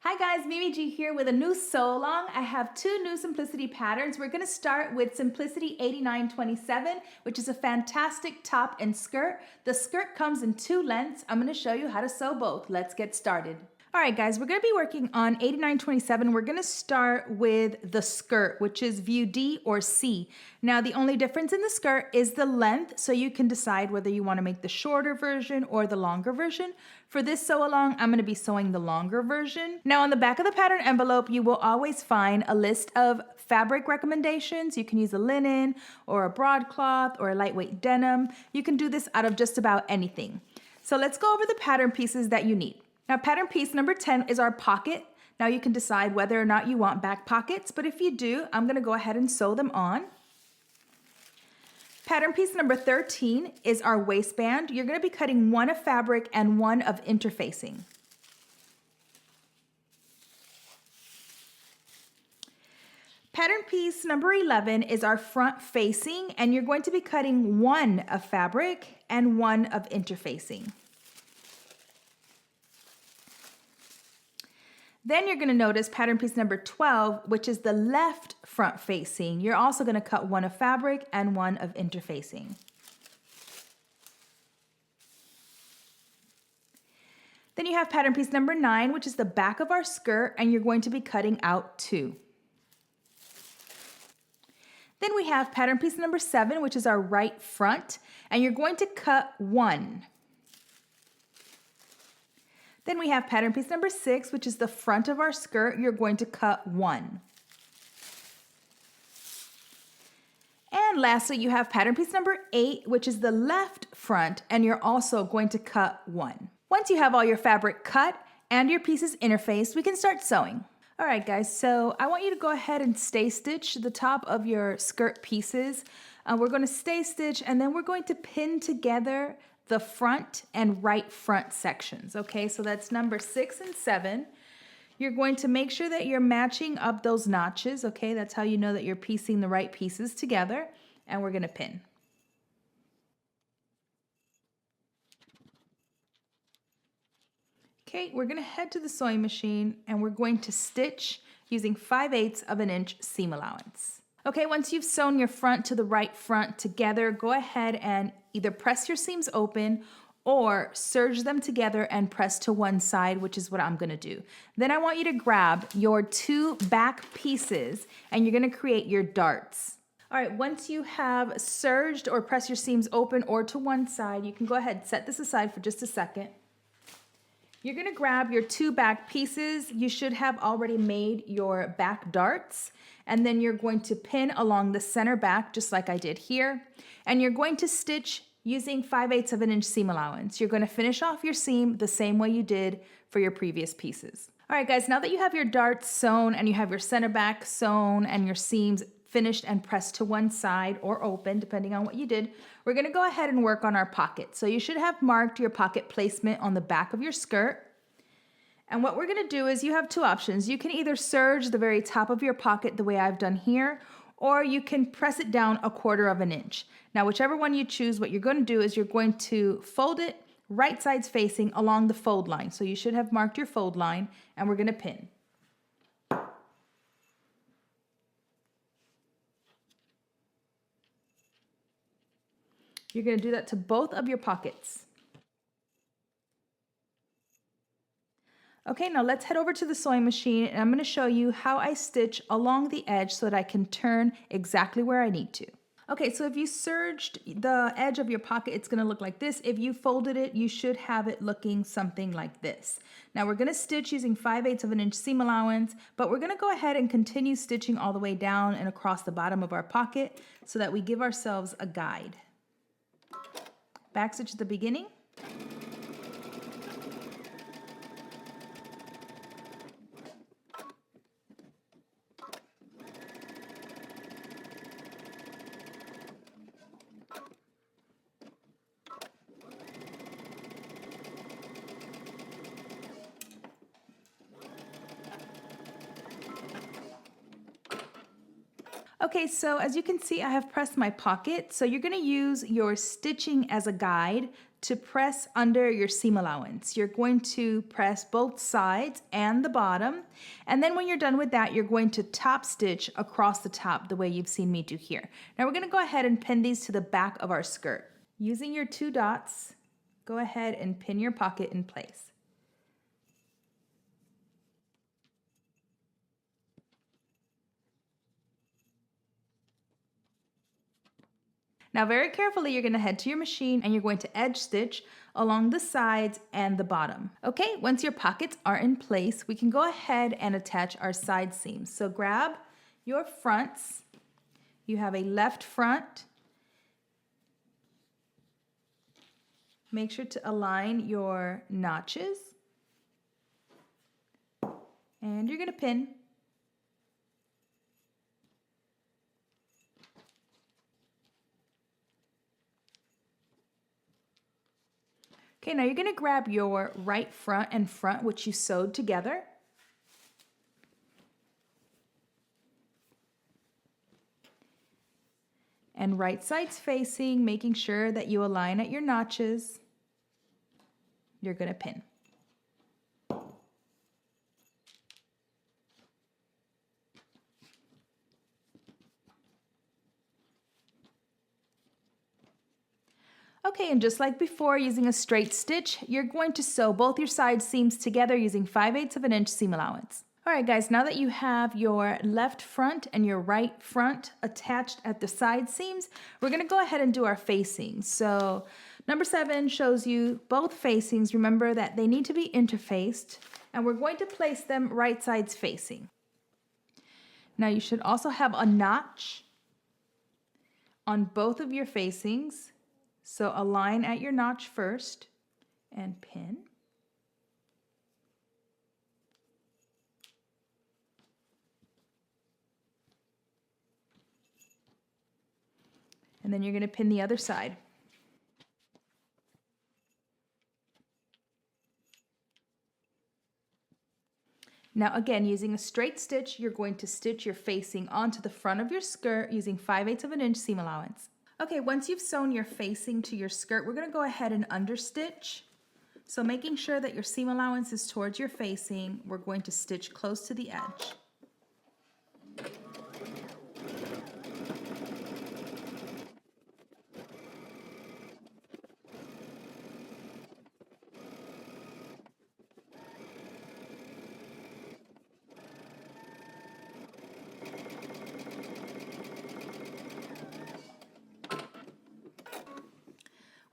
Hi guys, Mimi G here with a new sew along. I have two new simplicity patterns. We're going to start with Simplicity 8927, which is a fantastic top and skirt. The skirt comes in two lengths. I'm going to show you how to sew both. Let's get started. All right guys, we're going to be working on 8927. We're going to start with the skirt, which is view D or C. Now the only difference in the skirt is the length, so you can decide whether you want to make the shorter version or the longer version. For this sew along, I'm going to be sewing the longer version. Now on the back of the pattern envelope, you will always find a list of fabric recommendations. You can use a linen or a broadcloth or a lightweight denim. You can do this out of just about anything. So let's go over the pattern pieces that you need. Now pattern piece number 10 is our pocket. Now you can decide whether or not you want back pockets, but if you do, I'm going to go ahead and sew them on. Pattern piece number 13 is our waistband. You're going to be cutting one of fabric and one of interfacing. Pattern piece number 11 is our front facing, and you're going to be cutting one of fabric and one of interfacing. Then you're going to notice pattern piece number 12, which is the left front facing. You're also going to cut one of fabric and one of interfacing. Then you have pattern piece number 9, which is the back of our skirt, and you're going to be cutting out 2. Then we have pattern piece number 7, which is our right front, and you're going to cut 1. Then we have pattern piece number 6, which is the front of our skirt. You're going to cut 1. And lastly, you have pattern piece number 8, which is the left front, and you're also going to cut 1. Once you have all your fabric cut and your pieces interfaced, we can start sewing. All right, guys, so I want you to go ahead and stay stitch the top of your skirt pieces. We're going to stay stitch, and then we're going to pin together the front and right front sections. Okay, so that's number 6 and 7. You're going to make sure that you're matching up those notches. Okay, that's how you know that you're piecing the right pieces together, and we're going to pin. Okay, we're going to head to the sewing machine, and we're going to stitch using 5/8 of an inch seam allowance. Okay, once you've sewn your front to the right front together, go ahead and either press your seams open or serge them together and press to one side, which is what I'm going to do. Then I want you to grab your 2 back pieces and you're going to create your darts. All right, once you have serged or pressed your seams open or to one side, you can go ahead and set this aside for just a second. You're going to grab your 2 back pieces. You should have already made your back darts. And then you're going to pin along the center back, just like I did here. And you're going to stitch using 5/8 of an inch seam allowance. You're going to finish off your seam the same way you did for your previous pieces. All right, guys, now that you have your darts sewn and you have your center back sewn and your seams finished and pressed to one side or open, depending on what you did, we're going to go ahead and work on our pocket. So you should have marked your pocket placement on the back of your skirt. And what we're going to do is you have 2 options. You can either serge the very top of your pocket the way I've done here, or you can press it down 1/4 of an inch. Now, whichever one you choose, what you're going to do is you're going to fold it right sides facing along the fold line. So you should have marked your fold line, and we're going to pin. You're going to do that to both of your pockets. Okay, now let's head over to the sewing machine, and I'm going to show you how I stitch along the edge so that I can turn exactly where I need to. Okay, so if you serged the edge of your pocket, it's going to look like this. If you folded it, you should have it looking something like this. Now we're going to stitch using 5/8 of an inch seam allowance, but we're going to go ahead and continue stitching all the way down and across the bottom of our pocket so that we give ourselves a guide. Back stitch at the beginning. Okay, so as you can see, I have pressed my pocket. So you're going to use your stitching as a guide to press under your seam allowance. You're going to press both sides and the bottom. And then when you're done with that, you're going to top stitch across the top the way you've seen me do here. Now we're gonna go ahead and pin these to the back of our skirt. Using your 2 dots, go ahead and pin your pocket in place. Now very carefully, you're gonna head to your machine and you're going to edge stitch along the sides and the bottom. Okay, once your pockets are in place, we can go ahead and attach our side seams. So grab your fronts. You have a left front. Make sure to align your notches. And you're gonna pin. Okay, now you're gonna grab your right front and front, which you sewed together. And right sides facing, making sure that you align at your notches. You're gonna pin. Okay, and just like before, using a straight stitch, you're going to sew both your side seams together using 5/8 of an inch seam allowance. All right, guys, now that you have your left front and your right front attached at the side seams, we're gonna go ahead and do our facings. So number 7 shows you both facings. Remember that they need to be interfaced, and we're going to place them right sides facing. Now you should also have a notch on both of your facings. So align at your notch first and pin. And then you're going to pin the other side. Now again, using a straight stitch, you're going to stitch your facing onto the front of your skirt using 5/8 of an inch seam allowance. Okay, once you've sewn your facing to your skirt, we're gonna go ahead and understitch. So making sure that your seam allowance is towards your facing, we're going to stitch close to the edge.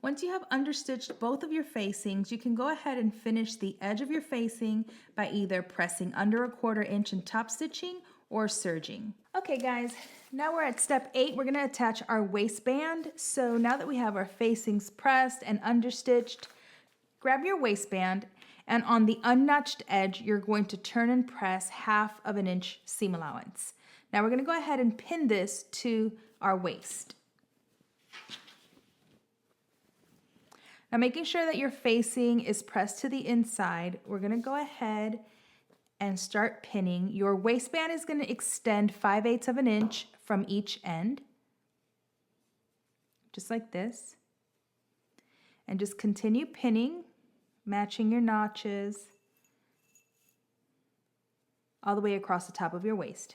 Once you have understitched both of your facings, you can go ahead and finish the edge of your facing by either pressing under a 1/4 inch and top stitching or serging. Okay guys, now we're at step 8. We're gonna attach our waistband. So now that we have our facings pressed and understitched, grab your waistband, and on the unnotched edge, you're going to turn and press 1/2 of an inch seam allowance. Now we're gonna go ahead and pin this to our waist. Now making sure that your facing is pressed to the inside, we're gonna go ahead and start pinning. Your waistband is gonna extend 5/8 of an inch from each end, just like this. And just continue pinning, matching your notches all the way across the top of your waist.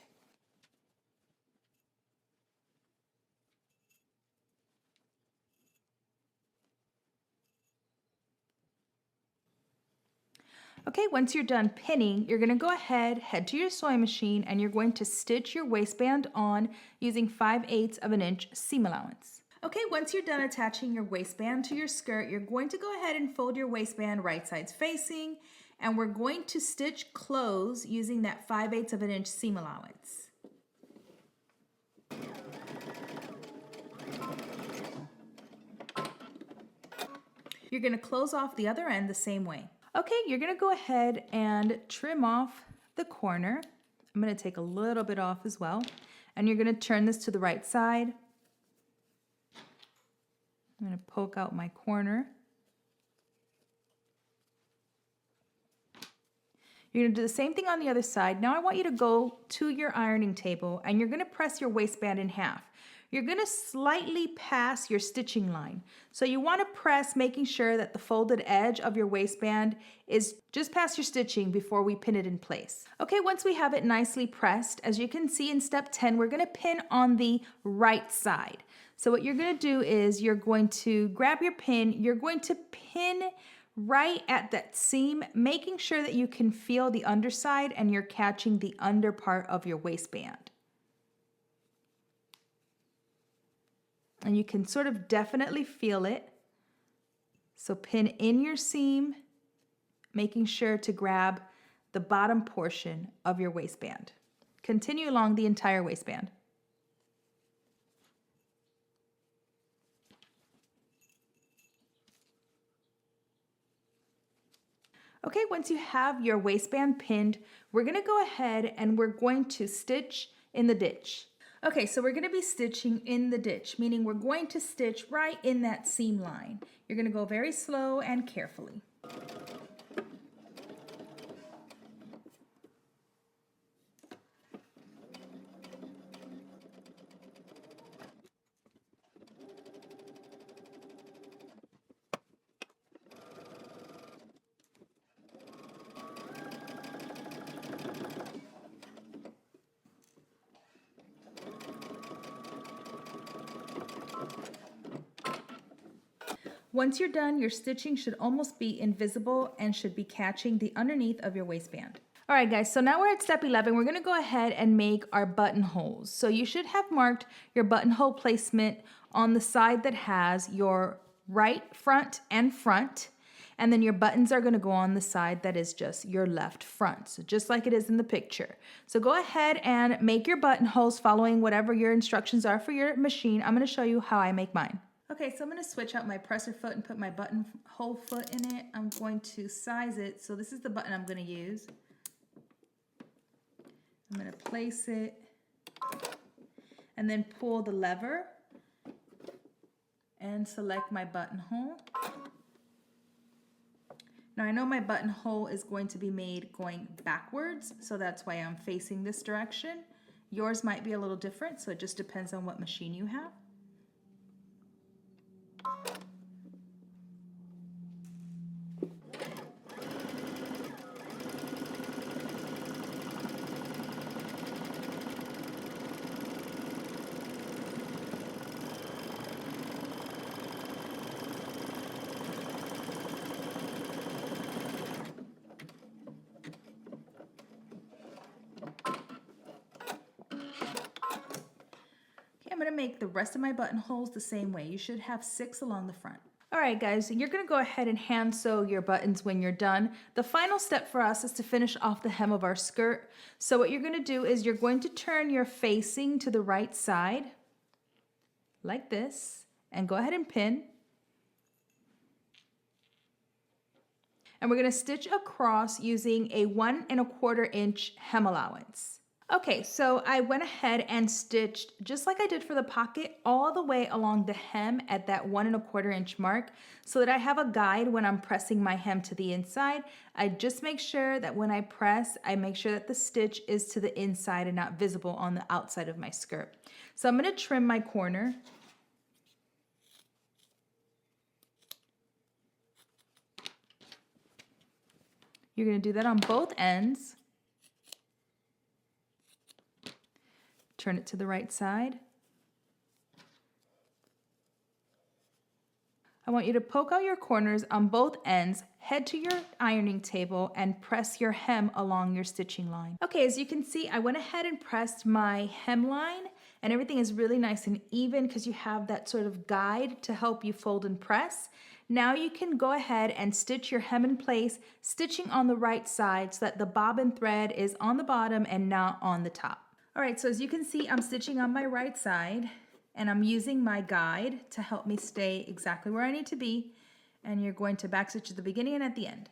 Okay, once you're done pinning, you're gonna go ahead, head to your sewing machine, and you're going to stitch your waistband on using 5/8 of an inch seam allowance. Okay, once you're done attaching your waistband to your skirt, you're going to go ahead and fold your waistband right sides facing, and we're going to stitch close using that 5/8 of an inch seam allowance. You're gonna close off the other end the same way. Okay, you're gonna go ahead and trim off the corner. I'm gonna take a little bit off as well. And you're gonna turn this to the right side. I'm gonna poke out my corner. You're gonna do the same thing on the other side. Now I want you to go to your ironing table and you're gonna press your waistband in half. you're going to slightly pass your stitching line. So you want to press, making sure that the folded edge of your waistband is just past your stitching before we pin it in place. Okay, once we have it nicely pressed, as you can see in step 10, we're going to pin on the right side. So what you're going to do is you're going to grab your pin, you're going to pin right at that seam, making sure that you can feel the underside and you're catching the under part of your waistband. And you can sort of definitely feel it. So pin in your seam, making sure to grab the bottom portion of your waistband. Continue along the entire waistband. Okay, once you have your waistband pinned, we're going to go ahead and we're going to stitch in the ditch. Okay, so we're going to be stitching in the ditch, meaning we're going to stitch right in that seam line. You're going to go very slow and carefully. Once you're done, your stitching should almost be invisible and should be catching the underneath of your waistband. All right, guys, so now we're at step 11. We're gonna go ahead and make our buttonholes. So you should have marked your buttonhole placement on the side that has your right front, and then your buttons are gonna go on the side that is just your left front, so just like it is in the picture. So go ahead and make your buttonholes following whatever your instructions are for your machine. I'm gonna show you how I make mine. Okay, so I'm going to switch out my presser foot and put my buttonhole foot in it. I'm going to size it. So this is the button I'm going to use. I'm going to place it and then pull the lever and select my buttonhole. Now I know my buttonhole is going to be made going backwards, so that's why I'm facing this direction. Yours might be a little different, so it just depends on what machine you have. I'm going to make the rest of my buttonholes the same way. You should have 6 along the front. All right, guys, you're going to go ahead and hand sew your buttons when you're done. The final step for us is to finish off the hem of our skirt. So what you're going to do is you're going to turn your facing to the right side like this and go ahead and pin. And we're going to stitch across using a 1 1/4 inch hem allowance. Okay, so I went ahead and stitched, just like I did for the pocket, all the way along the hem at that 1 1/4 inch mark so that I have a guide when I'm pressing my hem to the inside. I just make sure that when I press, I make sure that the stitch is to the inside and not visible on the outside of my skirt. So I'm going to trim my corner. You're going to do that on both ends. Turn it to the right side. I want you to poke out your corners on both ends, head to your ironing table, and press your hem along your stitching line. Okay, as you can see, I went ahead and pressed my hem line, and everything is really nice and even because you have that sort of guide to help you fold and press. Now you can go ahead and stitch your hem in place, stitching on the right side so that the bobbin thread is on the bottom and not on the top. All right, so as you can see, I'm stitching on my right side and I'm using my guide to help me stay exactly where I need to be. And you're going to backstitch at the beginning and at the end.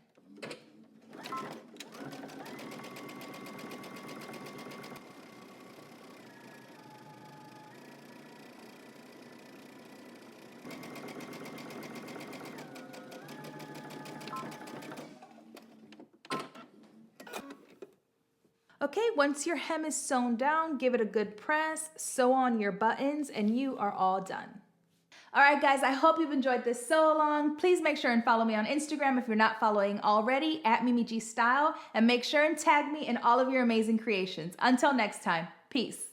Okay, once your hem is sewn down, give it a good press, sew on your buttons, and you are all done. All right, guys, I hope you've enjoyed this sew along. Please make sure and follow me on Instagram if you're not following already, at Mimi G Style, and make sure and tag me in all of your amazing creations. Until next time, peace.